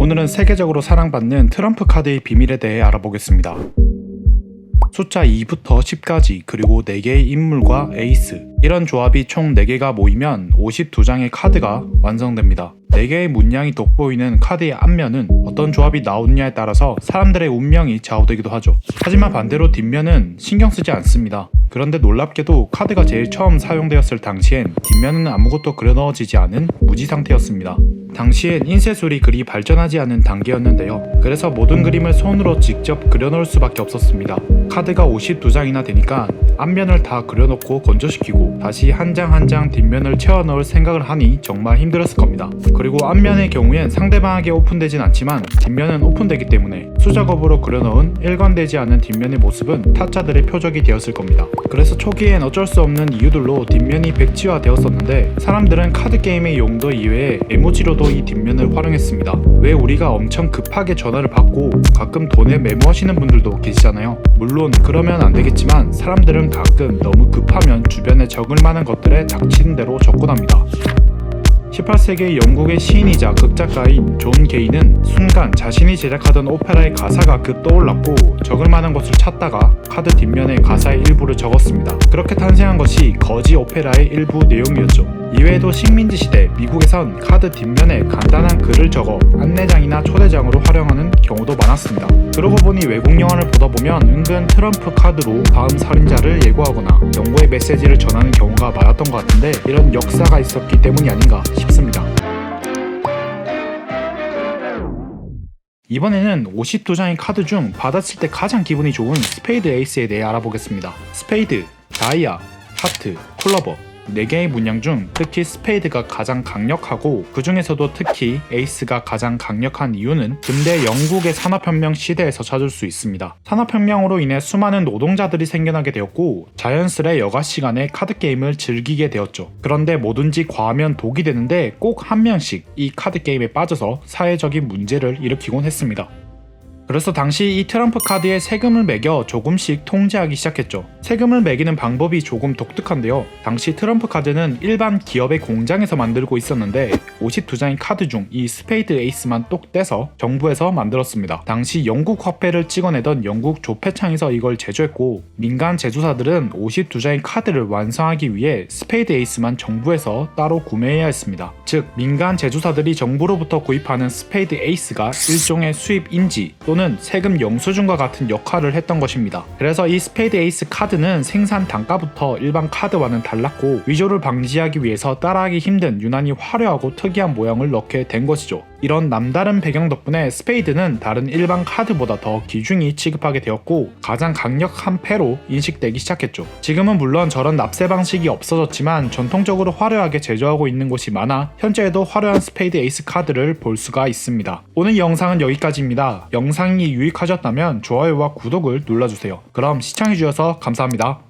오늘은 세계적으로 사랑받는 트럼프 카드의 비밀에 대해 알아보겠습니다. 숫자 2부터 10까지 그리고 4개의 인물과 에이스, 이런 조합이 총 4개가 모이면 52장의 카드가 완성됩니다. 4개의 문양이 돋보이는 카드의 앞면은 어떤 조합이 나오느냐에 따라서 사람들의 운명이 좌우되기도 하죠. 하지만 반대로 뒷면은 신경 쓰지 않습니다. 그런데 놀랍게도 카드가 제일 처음 사용되었을 당시엔 뒷면은 아무것도 그려 넣어지지 않은 무지 상태였습니다. 당시엔 인쇄술이 그리 발전하지 않은 단계였는데요. 그래서 모든 그림을 손으로 직접 그려놓을 수밖에 없었습니다. 카드가 52장이나 되니까 앞면을 다 그려놓고 건조시키고 다시 한 장 한 장 뒷면을 채워 넣을 생각을 하니 정말 힘들었을 겁니다. 그리고 앞면의 경우엔 상대방에게 오픈되진 않지만 뒷면은 오픈되기 때문에 수작업으로 그려넣은 일관되지 않은 뒷면의 모습은 타짜들의 표적이 되었을 겁니다. 그래서 초기엔 어쩔 수 없는 이유들로 뒷면이 백지화 되었었는데 사람들은 카드 게임의 용도 이외에 에모지로도 이 뒷면을 활용했습니다. 왜 우리가 엄청 급하게 전화를 받고 가끔 돈에 메모하시는 분들도 계시잖아요. 물론 그러면 안 되겠지만 사람들은 가끔 너무 급하면 주변에 적을 만한 것들에 닥치는 대로 접근합니다. 18세기 영국의 시인이자 극작가인 존 게이는 순간 자신이 제작하던 오페라의 가사가 급 떠올랐고 적을 만한 것을 찾다가 카드 뒷면에 가사의 일부를 적었습니다. 그렇게 탄생한 것이 거지 오페라의 일부 내용이었죠. 이외에도 식민지 시대 미국에선 카드 뒷면에 간단한 글을 적어 안내장이나 초대장으로 활용하는 경우도 많았습니다. 그러고 보니 외국 영화를 보다 보면 은근 트럼프 카드로 다음 살인자를 예고하거나 경고의 메시지를 전하는 경우가 많았던 것 같은데 이런 역사가 있었기 때문이 아닌가 싶습니다. 이번에는 52장의 카드 중 받았을 때 가장 기분이 좋은 스페이드 에이스에 대해 알아보겠습니다. 스페이드, 다이아, 하트, 클로버 4개의 문양 중 특히 스페이드가 가장 강력하고 그 중에서도 특히 에이스가 가장 강력한 이유는 근대 영국의 산업혁명 시대에서 찾을 수 있습니다. 산업혁명으로 인해 수많은 노동자들이 생겨나게 되었고 자연스레 여가 시간에 카드 게임을 즐기게 되었죠. 그런데 뭐든지 과하면 독이 되는데 꼭 한 명씩 이 카드 게임에 빠져서 사회적인 문제를 일으키곤 했습니다. 그래서 당시 이 트럼프 카드에 세금을 매겨 조금씩 통제하기 시작했죠. 세금을 매기는 방법이 조금 독특한데요. 당시 트럼프 카드는 일반 기업의 공장에서 만들고 있었는데 52장의 카드 중 이 스페이드 에이스만 똑 떼서 정부에서 만들었습니다. 당시 영국 화폐를 찍어내던 영국 조폐창에서 이걸 제조했고 민간 제조사들은 52장의 카드를 완성하기 위해 스페이드 에이스만 정부에서 따로 구매해야 했습니다. 즉 민간 제조사들이 정부로부터 구입하는 스페이드 에이스가 일종의 수입 인지 또는 세금 영수증과 같은 역할을 했던 것입니다. 그래서 이 스페이드 에이스 카드는 생산 단가부터 일반 카드와는 달랐고 위조를 방지하기 위해서 따라하기 힘든 유난히 화려하고 특이한 모양을 넣게 된 것이죠. 이런 남다른 배경 덕분에 스페이드는 다른 일반 카드보다 더 귀중히 취급하게 되었고 가장 강력한 패로 인식되기 시작했죠. 지금은 물론 저런 납세 방식이 없어졌지만 전통적으로 화려하게 제조하고 있는 곳이 많아 현재에도 화려한 스페이드 에이스 카드를 볼 수가 있습니다. 오늘 영상은 여기까지입니다. 영상이 유익하셨다면 좋아요와 구독을 눌러주세요. 그럼 시청해주셔서 감사합니다.